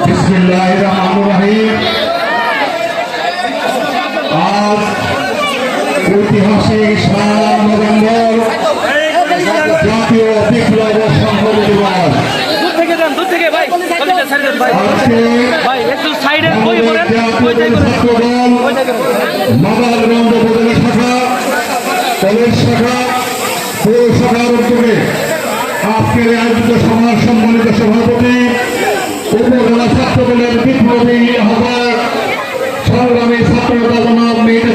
বিসমিল্লাহির রহমানির রহিম। আজ ঐতিহাসিক 7 নভেম্বর জাতীয় বিপ্লব সংগ্রাম দিবস। নবাবগঞ্জ উপজেলা শাখা, কলেজ শাখা, পৌর শাখার উদ্যোগে আজকের আয়োজিত সমাজ সম্মানিত সভাপতি উপজেলা ছাত্রদলের বিপ্লবী আহ্বায়ক সংগ্রামী ছাত্রনেতা জনাব মেহেদি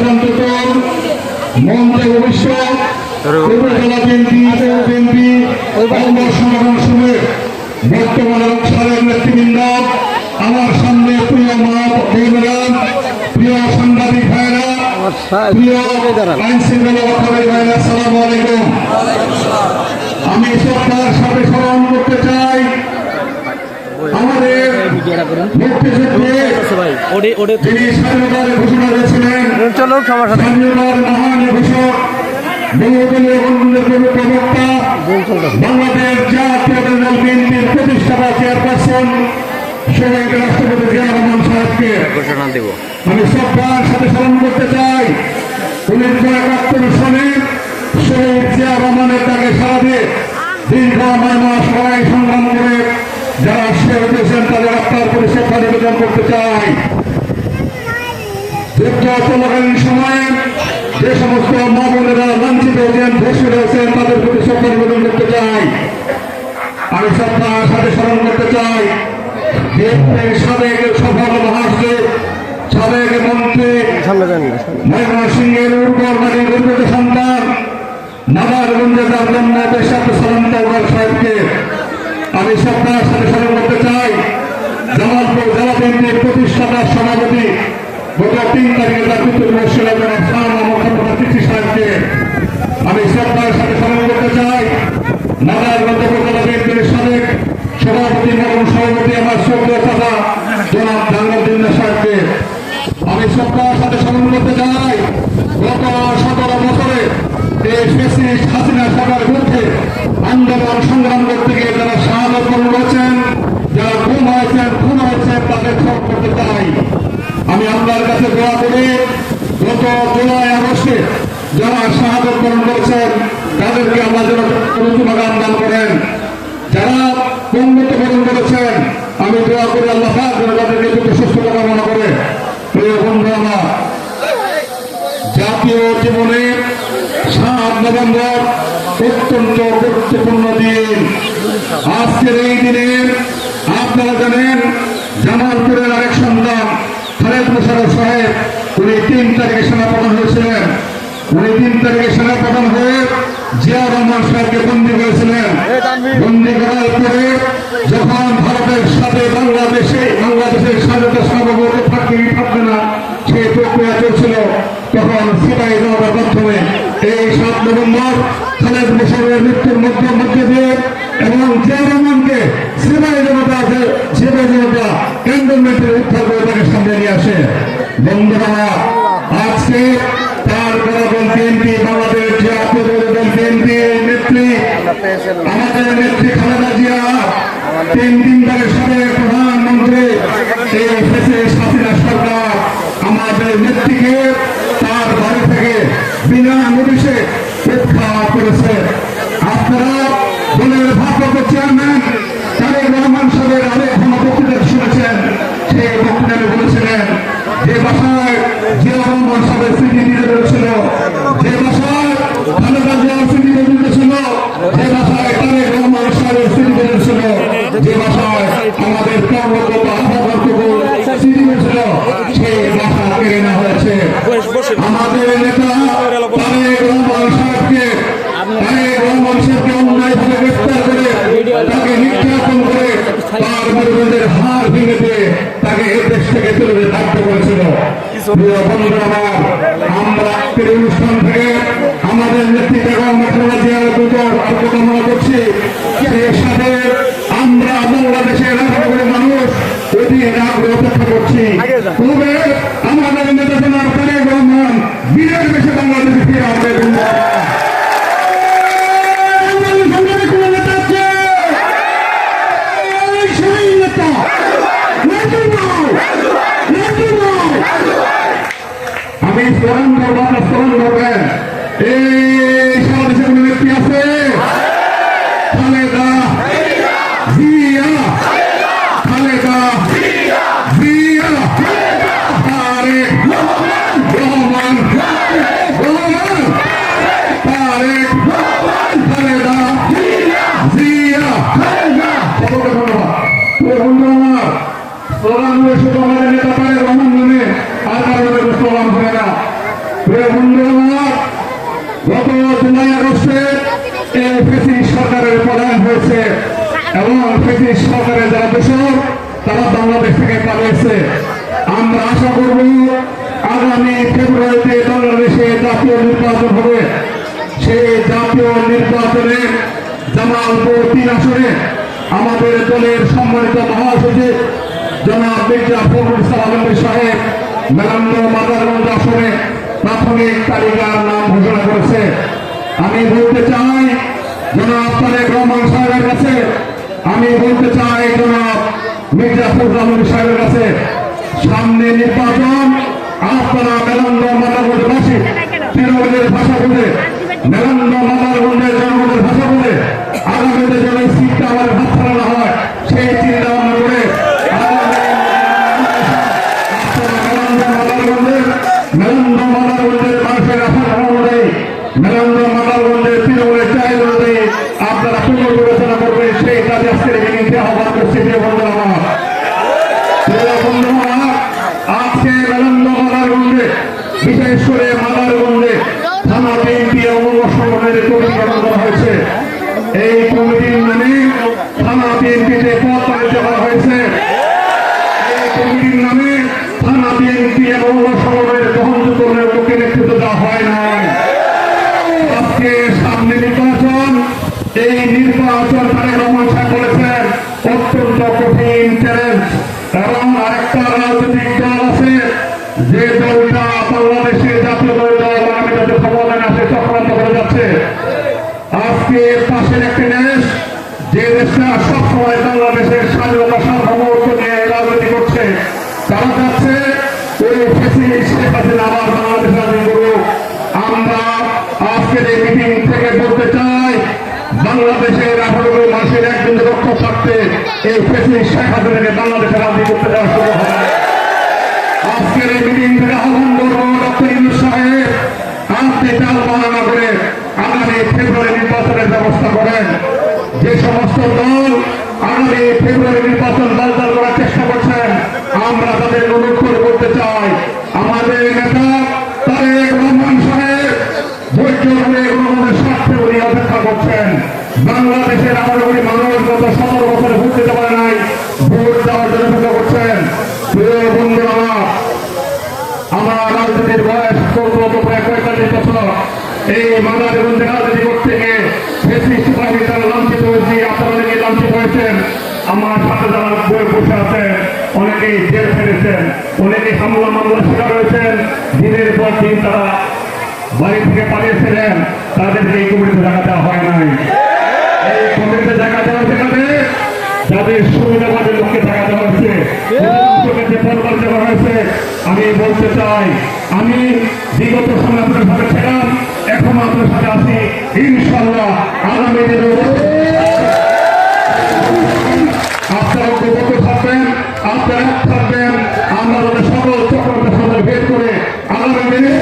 মঞ্চে ভবিষ্যৎ উপজেলা বিএনপি সংগঠন সমেত বর্তমানে সারের নেতৃবৃন্দ, আমার সামনে প্রিয় মা বোনেরা, প্রিয় সাংবাদিক ভাইরা, প্রিয় আইন শৃঙ্খলা রক্ষাকারী ভাইরা, আসসালামু আলাইকুম। আমি সরকার সাথে স্মরণ করতে চাই আমাদের মুক্তিযুদ্ধে যিনি স্বাধীনতার ঘোষণা দিয়েছিলেন, স্বাধীনতার মহান ঘোষক, বহুদলীয় প্রবক্তা, বাংলাদেশ জাতীয় দল বিএনপির প্রতিষ্ঠাতা চেয়ারপারসন শহীদ রাষ্ট্রপতি জিয়া রহমান সাহেবকে ঘোষণা দেব। আমি সরকার সাথে স্মরণ করতে চাই 1971 সালে শহীদ জিয়া রহমানের ডাকে সাড়া দিয়ে দীর্ঘ 9 মাস লড়াই সংগ্রাম করে যারা শহীদ হয়েছেন তাদের আত্মার প্রতি শ্রদ্ধা নিবেদন করতে চাই। যুদ্ধ চলাকালীন সময়ে যে সমস্ত মা বোনেরা লাঞ্ছিত হয়েছেন, ধর্ষিত হয়েছেন, তাদের প্রতি শ্রদ্ধা নিবেদন করতে চাই। আমি সরকার সাথে স্মরণ করতে চাই সাবেক সফল মহাসচিব, সাবেক মন্ত্রী ময়মনসিংহের উর্বর মাটির গর্বিত সন্তান নাদারগঞ্জে তার জন্ম বেশাত সালাম তাওয়ার সাহেবকে আমি সরকার সাথে স্মরণ করতে চাই। জামালপুর জেলা বিএনপির প্রতিষ্ঠাতা সভাপতি গত 3 তারিখে তার পিতৃ সাহেবকে আমি সরকার সাথে স্মরণ করতে চাই। নাদারগঞ্জ উপজেলা বিএনপির সাবেক সভাপতি নগর সভাপতি আমার শ্রদ্ধেয় চাচা জনাব জালালউদ্দিন সাহেবকে আমি সরকার সাথে স্মরণ করতে চাই। গত 17 বছরে এই ফ্যাসিস্ট হাসিনা সরকার বিরুদ্ধে আন্দোলন সংগ্রাম করতে গিয়ে যারা শাহাদত বরণ করেছেন, যারা খুন হয়েছেন তাদের স্মরণ করতে চাই। আমি আল্লাহর কাছে দোয়া করি গত জুলাই আগস্টে যারা শাহাদত বরণ করেছেন তাদেরকে আল্লাহ যেন রুজুমাগান দান করেন। যারা পঙ্গুত্ব বরণ করেছেন আমি দোয়া করি আল্লাহ পাক যেন তাদেরকে দ্রুত সুস্থতা কামনা করে। প্রিয় বন্ধু, আমার জাতীয় জীবনে 7 নভেম্বর অত্যন্ত গুরুত্বপূর্ণ দিন। আজকের এই দিনে আপনারা জানেন জামালপুরের আরেক সন্তান খালেদ মোশাররফ সাহেব উনি 3 তারিখে সেনাপ্রধান হয়েছিলেন। উনি 3 তারিখে সেনাপ্রধান হয়ে জিয়া রহমান সাহেবকে বন্দী করেছিলেন। বন্দী করার পরে যখন ভারতের সাথে বাংলাদেশের স্বাধীনতা সার্বভৌমত্ব থাকবে না সেই প্রক্রিয়া চলছিল, তখন সিপাহী জনতার মাধ্যমে এই 7 নভেম্বর খালেদ মোশাররফের মৃত্যুর মধ্যে দিয়ে এবং জিয়া রহমানকে সিপাহী জনতা ক্যান্টনমেন্টের উদ্ধার করে তাকে সামনে নিয়ে আসে। বন্ধুরা, আজকে তার দল বিএনপি, বাংলাদেশ জাতীয় দল বিএনপির নেত্রী আমাদের নেত্রী খালেদা জিয়া 3 দিন ধরে সাবেক প্রধানমন্ত্রী এই ফ্যাসিস্ট হাসিনা সরকার আমাদের নেত্রীকে তার বাড়ি থেকে বিনা নোটিশে উৎখাত করেছে। আপনারা দলের ভারপ্রাপ্ত চেয়ারম্যান তারেক রহমান সাহেবের আরেক বক্তৃতা শুনেছেন। সেই বক্তৃতায় বলেছিলেন যে বাসায় জিয়া রহমান সাহেবের স্মৃতি বিজড়িত ছিল, যে বাসায় খালেদা জিয়ার স্মৃতি বিজড়িত ছিল, যে বাসায় তারেক রহমান সাহেবের স্মৃতি বিজড়িত ছিল, যে বাসায় আমাদের কর্মকর্তা আহ্বানটুকু স্মৃতি ছিল, সেই বাসা কেড়ে নেওয়া হয়েছে। আমাদের নেতা তারেক রহমান সাহেবকে অন্যায়ভাবে গ্রেফতার করে তাকে নির্যাতন করে তার বিরোধীদের হার ভেঙে দিয়ে তাকে এই দেশ থেকে তুলে বাধ্য করেছিল। প্রিয় বন্ধু আমার, আমরা আজকের অনুষ্ঠান থেকে আমাদের নেত্রী বেগম খালেদা জিয়ার কামনা করছি। সেই সাথে আমরা বাংলাদেশের রাজনগরের মানুষ অধীর আগ্রহে অপেক্ষা করছি তবে আমাদের নেতা জনাব তারেক রহমান বিরাট বেশি বাংলাদেশে ফিরে আসবে। এই সারা দেশে কোন ব্যক্তি আছে? খালেদা জিয়া, খালেদা জিয়া, তারেক রহমান, তারেক, খালেদা জিয়া। সকলকে ধন্যবাদ। বন্ধু আমার স্লোগান দিয়ে শুধু আমাদের নেতা তারেক রহমান নামে আর কারণে স্লোগান করে না। বন্ধু আমার গত জুলাই আগস্টে এই ফ্যাসিস্ট সরকারের প্রধান হয়েছে এবং ফ্যাসিস্ট সরকারের যারা দোষর তারা বাংলাদেশ থেকে পালিয়েছে। আমরা আশা করব আগামী ফেব্রুয়ারিতে বাংলাদেশে জাতীয় নির্বাচন হবে। সেই জাতীয় নির্বাচনে জামালপুর 3 আসনে আমাদের দলের সম্মানিত মহাসচিব জনাব মির্জা ফখরুল ইসলাম আলমগীর সাহেব মেলান্দ মাদারগঞ্জ আসনে প্রাথমিক তালিকার নাম ঘোষণা করেছে। আমি বলতে চাই জনাব তারেক রহমান সাহেবের কাছে, আমি বলতে চাই জনাব মির্জা ফখরুল আলমগীর সাহেবের কাছে, সামনে নির্বাচন আপনারা মেলান্দ মাদারগঞ্জবাসী তৃণমূলের ভাষা বলে, মেলান্দ মাদারগঞ্জের জনগণের ভাষা বলে আগামীতে যেন এই সিটটা আমাদের হাত ছাড়ানো হয় সেই চিন্তা ভাবনা করে মেলান্দ মাদারগঞ্জের মানুষের আশা অনুযায়ী, মেলান্দ মাদারগঞ্জের তৃণমূলের চাহিদা অনুযায়ী আপনারা পুনর্বিবেচনা করবেন সেই কাজে আজকের মিটিংকে আহ্বান করছি। প্রিয় বন্ধু আমার, প্রিয় বন্ধু আমার, আজকে মেলান্দ মাদারগঞ্জে বিশেষ করে মাদারগঞ্জে থানা বিএনপি এবং সংগঠনের কমিটি গঠন করা হয়েছে। এই কমিটির নামে থানা বিএনপিতে পদ পালিত করা হয়েছে। এই কমিটির নামে থানা বিএনপি এবং সংগঠনের গ্রহণযোগ্য লোককে নেতৃত্ব দেওয়া হয় নাই। আজকে সামনে নির্বাচন, এই নির্বাচন তারেক রহমান সাহেব বলেছেন অত্যন্ত কঠিন চ্যালেঞ্জ এবং আরেকটা রাজনৈতিক দল আছে যে দলটা বাংলাদেশের জাতীয় দল আগামী যাতে ক্ষমতায় আসে চক্রান্ত করে যাচ্ছে। আজকে পাশের একটি দেশ যে দেশটা সবসময় বাংলাদেশের স্বাধীনতা সার্বভৌমত্ব নিয়ে রাজনীতি করছে, তারা যাচ্ছে ওই শেখ হাসিনা আবার বাংলাদেশ রাজনীতি করুক। আমরা আজকের এই মিটিং থেকে বলতে চাই বাংলাদেশের 18 মাসের একজন রক্ষা থাকতে এই শেখ হাসিনাকে বাংলাদেশে রাজনীতি করতে দেওয়া শুরু হয়। আজকের এই মিটিং থেকে আহ্বান করবো ডক্টর ইউনূস সাহেব, আপনি চাল বাহানা করে আগামী ফেব্রুয়ারি নির্বাচনের ব্যবস্থা করেন। যে সমস্ত দল আগামী ফেব্রুয়ারি নির্বাচন বালতাল করার চেষ্টা করছেন আমরা তাদের অনুরোধ করে করতে চাই আমাদের নেতা তারেক রহমান সাহেব ধৈর্য ধরে গণতন্ত্রের স্বার্থে উনি অপেক্ষা করছেন। বাংলাদেশের 18 মানুষ গত 17 বছরে ভোট দিতে পারে নাই, ভোট দেওয়ার জন্য অপেক্ষা করছেন। প্রিয় বন্ধুরা, আমার রাজনীতির বয়স চলতো প্রায় 45 বছর। এই মাদারগঞ্জে রাজনীতি করতে গিয়ে তারা লাঞ্ছিত হয়েছি, আপনারা অনেকে লাঞ্ছিত হয়েছেন। আমার সাথে যারা বই বসে আছেন অনেকেই জেল ফেলেছেন, অনেকেই হামলা মামলা শিকার হয়েছেন। দিনের পর দিন তারা বাড়ি থেকে পালিয়েছিলেন, তাদেরকে এই কমিটিতে জায়গা দেওয়া হয় নাই। এই কমিটিতে জায়গা দেওয়া সেখানে যাদের সুবিধাবাদের লোককে জায়গা দেওয়া হয়েছে, দেওয়া হয়েছে। আমি বলতে চাই আমি বিগত সময় আপনার সাথে ছিলাম, এখন আপনার সাথে আছি। ইনশাআল্লাহ আগামী দিনে আপনারা ঐক্যবদ্ধ থাকবেন, আপনারা থাকবেন। আমরা তাদের সকল চক্রান্তের সাথে ভেদ করে আগামী দিনে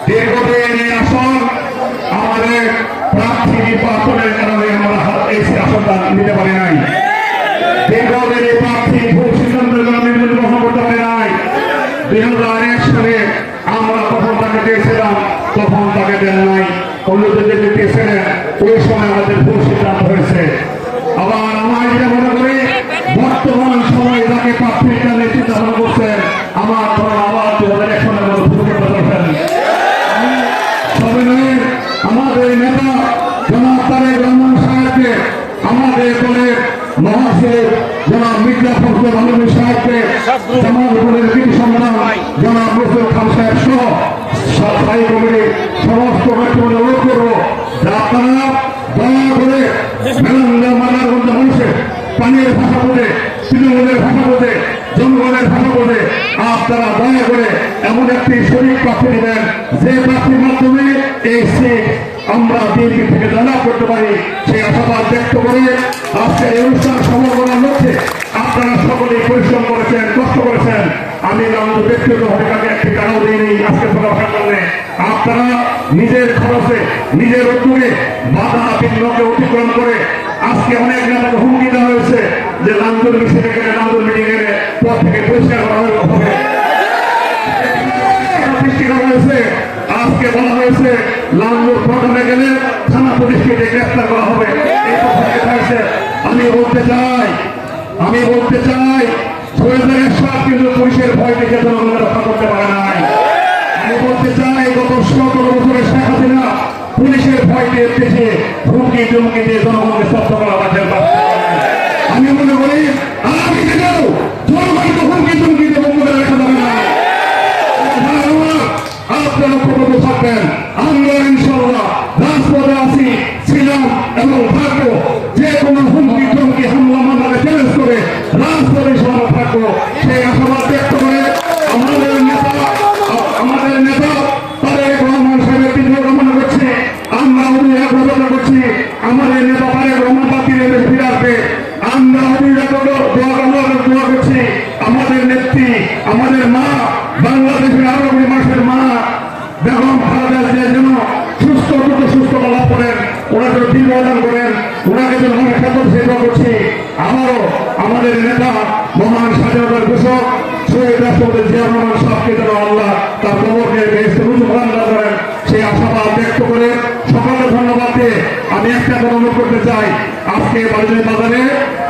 দীর্ঘদিন আসন আমাদের প্রার্থী নির্বাচনের কারণে আমরা এই আসনটা নিতে পারি নাই। দীর্ঘদিন প্রার্থী ভুল সিদ্ধান্তের কারণে নির্বাচন করতে পারি নাই। 2001 সালে আমরা তখন তাকে দিয়েছিলাম, তখন তাকে দেন নাই। অন্যদের দিয়েছিলেন, ওই সময় আমাদের ভুল সিদ্ধান্ত হয়েছে। আবার আমার যেটা মনে করি বর্তমান সময় তাকে প্রার্থীটা নেতৃত্ব করছেন, আমার ধরুন আবার 2001 সালের মতো ভুল করতে পারছেন। আমাদের নেতা জনাব তারেক রহমান সাহেবকে, আমাদের দলের মহাসচিব জনাব মির্জা ফখরুল আলমগীর সাহেবকে, জামালপুরের বীর সম্রাট জনাব নজরুল খান সাহেব সহ স্থায়ী কমিটির সমস্ত ব্যক্তিগত অনুরোধ করবো যে আপনারা দয়া করে মালারগঞ্জ মানুষের পানির ভাষা বোঝে, তৃণমূলের ভাষা বোঝে, জনগণের ভাষা বোঝে, আপনারা দয়া করে এমন একটি শরীর প্রার্থী দিবেন যে প্রার্থীর মাধ্যমে এই সিট আমরা বিএনপি থেকে জয়লাভ করতে পারি। সেই আশাবাদ ব্যক্ত করে আজকের এই অনুষ্ঠান সফল করার লক্ষ্যে আপনারা সকলেই পরিশ্রম করেছেন, কষ্ট করেছেন। আমি ব্যক্তিগতভাবে কাজে একটি টাকাও দিইনি আজকে সভা করলে। আপনারা নিজের খরচে, নিজের উদ্যোগে বাধা বিঘ্নকে অতিক্রম করে আজকে অনেক নেতাকে হুমকি দেওয়া হয়েছে যে লাঞ্চন মিছিলে গেলে, লাঞ্চন মিটিং গেলে পথ থেকে পরিষ্কার করা হবে। সৃষ্টি করা হয়েছে, আজকে বলা হয়েছে লাঞ্চন প্রথমে গেলে থানা পুলিশকে গ্রেফতার করা হবে। আমি বলতে চাই শহীদের এরশাদ কিন্তু পুলিশের ভয় দেখে জনগণকে রক্ষা করতে পারে নাই। আমি বলতে চাই গত 17 বছরে শেখ হাসিনা পুলিশের ভয় দেখে হুমকি টুমকি দিয়ে জনগণকে স্তব্ধ করা বাধ্য। আমি মনে করি আগামী দিনেও জনগণকে হুমকি টুমকি দিয়ে বন্ধ করে রাখা যাবে না। আপনারা প্রকল্প থাকবেন, আমরা ইনশাল্লাহ রাজপথে আছি, ছিলাম এবং থাকবো। যে কোনো হুমকি টুমকি হামলা মামলাকে চ্যালেঞ্জ করে রাজপথে ইনশাল্লাহ থাকবো। সেই আশাবাদ ব্যক্ত করে আমাদের নেতা তারেক রহমান সাহেবের দীর্ঘ কামনা করছি। আমরা অভিযোগ ঘোষণা করছি আমাদের নেতা তারেক রহমান বাতিলের ফিরে আসবে। আমরা অভিযোগ দোয়া করছি আমাদের নেত্রী, আমাদের মা, বাংলাদেশের আরো মানুষের মা বেগম খালেদা জিয়া যেন সুস্থতা লাভ করেন, ওরা যেন দীর্ঘদান করেন, ওনাকে যেন অনেক সাথে সেবা করছি। আবারও আমাদের নেতা মহান স্বাধীনতার ঘোষক শহীদ রাষ্ট্রপতি জিয়া রহমান সাহেবকে যেন আল্লাহ তার কবরকে বেহেশতে উঁচু বান্দা করেন, সেই আশাবাদ ব্যক্ত করে সকলকে ধন্যবাদ দিয়ে আমি একটা কথা অনুরোধ করতে চাই। আজকে বাজারে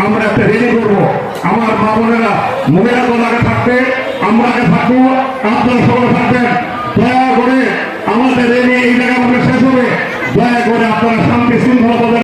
আমরা একটা রেলি করবো। আমার মা বোনেরা মহিলা দলাকে থাকবে, আমরা থাকবো, আপনারা সকলে থাকবেন। দয়া করে আমাদের রেলি এই জায়গায় শেষ হবে। দয়া করে আপনারা শান্তি শৃঙ্খলা